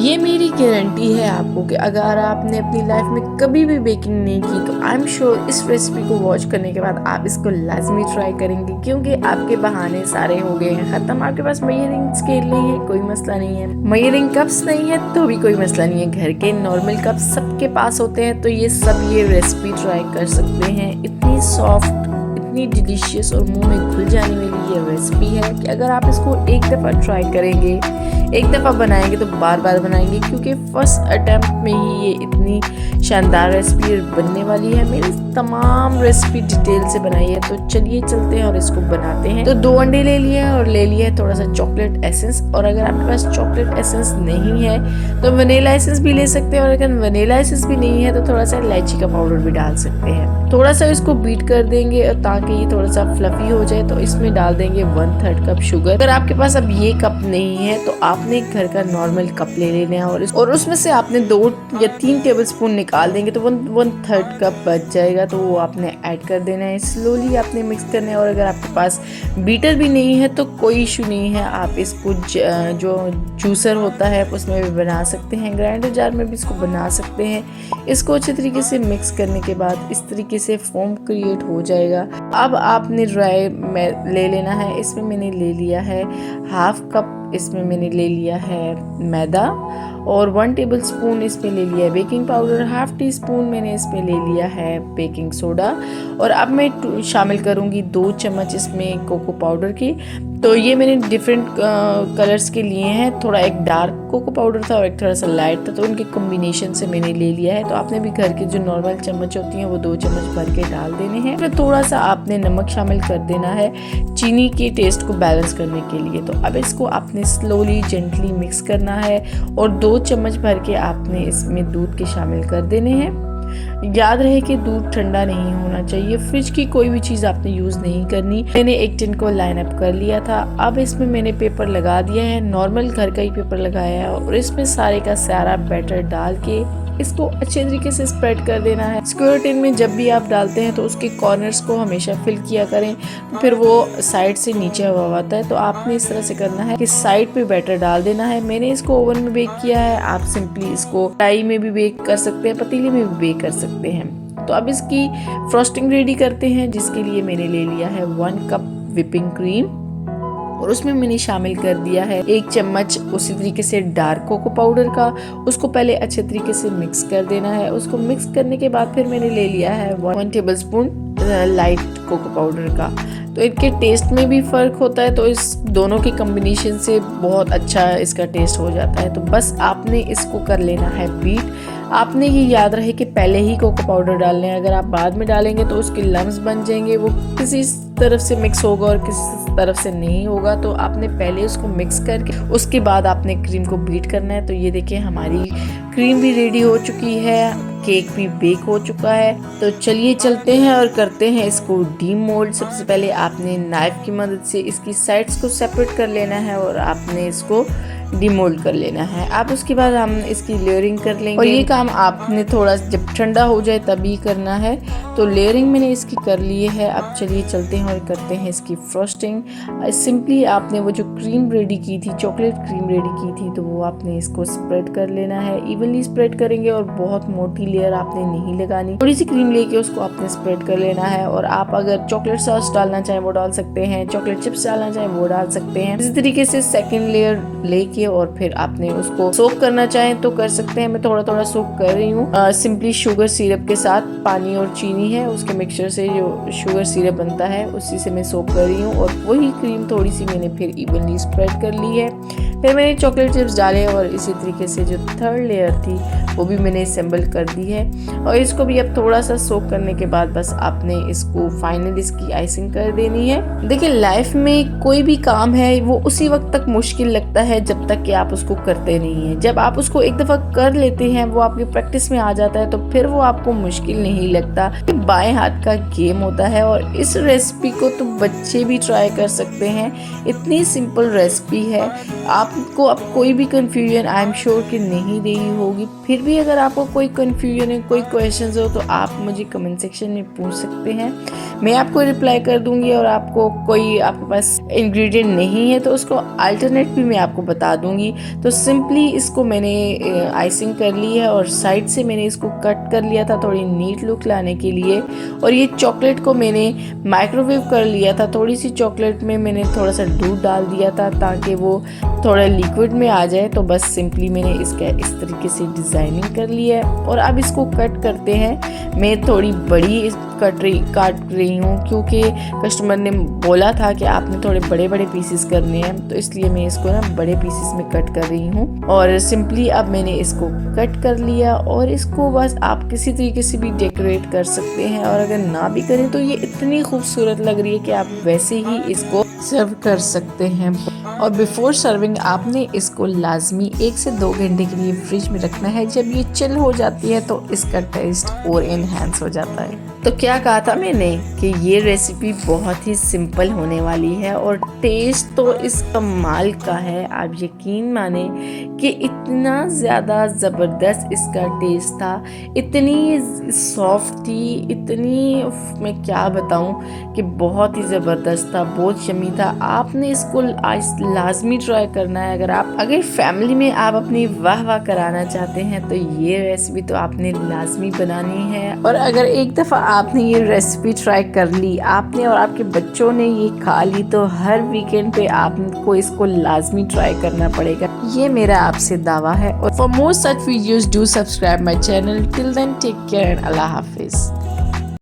ये मेरी गारंटी है आपको कि अगर आपने अपनी लाइफ में कभी भी बेकिंग नहीं की तो आई एम श्योर इस रेसिपी को वॉच करने के बाद आप इसको लाजमी ट्राई करेंगे, क्योंकि आपके बहाने सारे हो गए हैं ख़त्म। आपके पास मेजरिंग स्केल नहीं है, कोई मसला नहीं है। मेजरिंग कप्स नहीं है तो भी कोई मसला नहीं है। घर के नॉर्मल कप्स सबके पास होते हैं, तो ये रेसिपी ट्राई कर सकते हैं। इतनी सॉफ्ट, इतनी डिलीशियस और मुंह में घुल जाने वाली ये रेसिपी है कि अगर आप इसको एक दफ़ा ट्राई करेंगे, एक दफ़ा बनाएंगे तो बार बार बनाएंगे, क्योंकि फर्स्ट अटेम्प्ट में ही ये इतनी शानदार रेसिपी बनने वाली है। मेरी तमाम रेसिपी डिटेल से बनाई है। तो चलिए चलते हैं और इसको बनाते हैं। तो 2 अंडे ले लिए और ले लिया है थोड़ा सा चॉकलेट एसेंस, और अगर आपके पास चॉकलेट एसेंस नहीं है तो वनीला एसेंस भी ले सकते हैं, और अगर वनीला एसेंस भी नहीं है तो थोड़ा सा इलायची का पाउडर भी डाल सकते हैं। थोड़ा सा इसको बीट कर देंगे और ताकि ये थोड़ा सा फ्लफी हो जाए तो इसमें डाल देंगे 1/3 कप शुगर। अगर आपके पास अब ये कप नहीं है तो आपने घर का नॉर्मल कप ले लेना है और उसमें से आपने 2 या 3 टेबलस्पून निकाल देंगे तो 1/3 कप बच जाएगा, तो वो आपने ऐड कर देना है। स्लोली आपने मिक्स करना है। और अगर आपके पास बीटर भी नहीं है तो कोई इशू नहीं है, आप इसको जो जूसर होता है उसमें भी बना सकते हैं, ग्राइंडर जार में भी इसको बना सकते हैं। इसको अच्छे तरीके से मिक्स करने के बाद इस तरीके से फोम क्रिएट हो जाएगा। अब आपने ड्राई ले लेना है। इसमें मैंने ले लिया है 1/2 कप, इसमें मैंने ले लिया है मैदा, और 1 टेबलस्पून इसमें ले लिया है बेकिंग पाउडर, 1/2 टीस्पून मैंने इसमें ले लिया है बेकिंग सोडा, और अब मैं शामिल करूँगी 2 चम्मच इसमें कोको पाउडर की। तो ये मैंने डिफरेंट कलर्स के लिए हैं, थोड़ा एक डार्क कोको पाउडर था और एक थोड़ा सा लाइट था, तो उनके कॉम्बिनेशन से मैंने ले लिया है। तो आपने भी घर के जो नॉर्मल चम्मच होती हैं वो 2 चम्मच भर के डाल देने हैं। फिर थोड़ा सा आपने नमक शामिल कर देना है चीनी के टेस्ट को बैलेंस करने के लिए। तो अब इसको आपने स्लोली जेंटली मिक्स करना है और 2 चम्मच भर के आपने इसमें दूध के शामिल कर देने हैं। याद रहे कि दूध ठंडा नहीं होना चाहिए, फ्रिज की कोई भी चीज़ आपने यूज़ नहीं करनी। मैंने एक टिन को लाइन अप कर लिया था। अब इसमें मैंने पेपर लगा दिया है, नॉर्मल घर का ही पेपर लगाया है, और इसमें सारे का सारा बैटर डाल के इसको अच्छे तरीके से स्प्रेड कर देना है। स्क्वायर टिन में जब भी आप डालते हैं तो उसके कॉर्नर्स को हमेशा फिल किया करें, फिर वो साइड से नीचे हवा आता है। तो आपने इस तरह से करना है कि साइड पे बैटर डाल देना है। मैंने इसको ओवन में बेक किया है, आप सिंपली इसको कढ़ाई में भी बेक कर सकते हैं, पतीले में भी बेक कर सकते हैं। तो अब इसकी फ्रॉस्टिंग रेडी करते हैं, जिसके लिए मैंने ले लिया है 1 कप विपिंग क्रीम, और उसमें मैंने शामिल कर दिया है 1 चम्मच उसी तरीके से डार्क कोको पाउडर का। उसको पहले अच्छे तरीके से मिक्स कर देना है। उसको मिक्स करने के बाद फिर मैंने ले लिया है 1 टेबलस्पून लाइट कोको पाउडर का। तो इनके टेस्ट में भी फ़र्क होता है, तो इस दोनों के कॉम्बिनेशन से बहुत अच्छा इसका टेस्ट हो जाता है। तो बस आपने इसको कर लेना है बीट। आपने ये याद रहे कि पहले ही कोको पाउडर डालने हैं, अगर आप बाद में डालेंगे तो उसके लम्स बन जाएंगे, वो किसी तरफ से मिक्स होगा और किसी तरफ से नहीं होगा। तो आपने पहले उसको मिक्स करके उसके बाद आपने क्रीम को बीट करना है। तो ये देखिए हमारी क्रीम भी रेडी हो चुकी है, केक भी बेक हो चुका है। तो चलिए चलते हैं और करते हैं इसको डीमोल्ड। सबसे पहले आपने नाइफ की मदद से इसकी साइड्स को सेपरेट कर लेना है और आपने इसको डीमोल्ड कर लेना है। अब उसके बाद हम इसकी लेयरिंग कर लेंगे, और ये काम आपने थोड़ा जब ठंडा हो जाए तभी करना है। तो लेयरिंग मैंने इसकी कर ली है। अब चलिए चलते हैं और करते हैं इसकी फ्रॉस्टिंग। सिंपली आपने वो जो क्रीम रेडी की थी, चॉकलेट क्रीम रेडी की थी, तो वो आपने इसको स्प्रेड कर लेना है। इवनली स्प्रेड करेंगे और बहुत मोटी लेयर आपने नहीं लगानी। थोड़ी सी क्रीम लेके उसको आपने स्प्रेड कर लेना है। और आप अगर चॉकलेट सॉस डालना चाहें वो डाल सकते हैं, चॉकलेट चिप्स डालना चाहें वो डाल सकते हैं। इसी तरीके से सेकेंड लेयर लेके और फिर आपने उसको सोक करना चाहें तो कर सकते हैं। मैं थोड़ा थोड़ा सोक कर रही हूँ। सिंपली शुगर सिरप के साथ पानी और चीनी है, उसके मिक्सचर से जो शुगर सिरप बनता है उसी से मैं सोक कर रही हूँ, और वही क्रीम थोड़ी सी मैंने फिर इवनली स्प्रेड कर ली है। फिर मैंने चॉकलेट चिप्स डाले और इसी तरीके से जो थर्ड लेयर थी वो भी मैंने असेंबल कर दी है। और इसको भी अब थोड़ा सा सोक करने के बाद बस आपने इसको फाइनल इसकी आइसिंग कर देनी है। देखिए लाइफ में कोई भी काम है वो उसी वक्त तक मुश्किल लगता है जब तक कि आप उसको करते नहीं हैं। जब आप उसको एक दफ़ा कर लेते हैं, वो आपकी प्रैक्टिस में आ जाता है, तो फिर वो आपको मुश्किल नहीं लगता। बाएं हाथ का गेम होता है, और इस रेसिपी को तो बच्चे भी ट्राई कर सकते हैं। इतनी सिंपल रेसिपी है, आप आपको अब कोई भी कन्फ्यूजन आई एम श्योर कि नहीं रही होगी। फिर भी अगर आपको कोई कन्फ्यूजन है, कोई क्वेश्चंस हो, तो आप मुझे कमेंट सेक्शन में पूछ सकते हैं, मैं आपको रिप्लाई कर दूंगी। और आपको कोई आपके पास इंग्रेडिएंट नहीं है तो उसको अल्टरनेट भी मैं आपको बता दूंगी। तो सिंपली इसको मैंने आइसिंग कर ली है और साइड से मैंने इसको कट कर लिया था थोड़ी नीट लुक लाने के लिए। और ये चॉकलेट को मैंने माइक्रोवेव कर लिया था। थोड़ी सी चॉकलेट में मैंने थोड़ा सा दूध डाल दिया था ताकि वो थोड़ा लिक्विड में आ जाए। तो बस सिंपली मैंने इसका इस तरीके से डिज़ाइनिंग कर लिया है। और अब इसको कट करते हैं। मैं थोड़ी बड़ी काट रही हूँ क्योंकि कस्टमर ने बोला था कि आपने थोड़े बड़े बड़े पीसेस करने हैं, तो इसलिए मैं इसको ना बड़े पीसेस में कट कर रही हूँ। और सिंपली अब मैंने इसको कट कर लिया और इसको बस आप किसी तरीके से भी डेकोरेट कर सकते हैं। और अगर ना भी करें तो ये इतनी खूबसूरत लग रही है कि आप वैसे ही इसको सर्व कर सकते हैं। और बिफोर सर्विंग आपने इसको लाजमी 1 से 2 घंटे के लिए फ्रिज में रखना है। जब ये चिल हो जाती है तो इसका टेस्ट और इनहेंस हो जाता है। तो क्या कहा था मैंने कि ये रेसिपी बहुत ही सिंपल होने वाली है और टेस्ट तो इस कमाल का है। आप यकीन माने कि इतना ज़्यादा ज़बरदस्त इसका टेस्ट था, इतनी सॉफ्ट थी, इतनी मैं क्या बताऊं कि बहुत ही ज़बरदस्त था, बहुत यमी था। आपने इसको लाजमी ट्राई करना है। अगर फैमिली में आप अपनी वाह वाह कराना चाहते हैं तो ये रेसिपी तो आपने लाजमी बनानी है। और अगर एक दफ़ा आपने ये रेसिपी ट्राई कर ली, आपने और आपके बच्चों ने ये खा ली, तो हर वीकेंड पे आपको इसको लाजमी ट्राई करना पड़ेगा। ये मेरा आपसे दावा है। और for more such videos do subscribe my channel. Till then take care and अल्लाह हाफिज।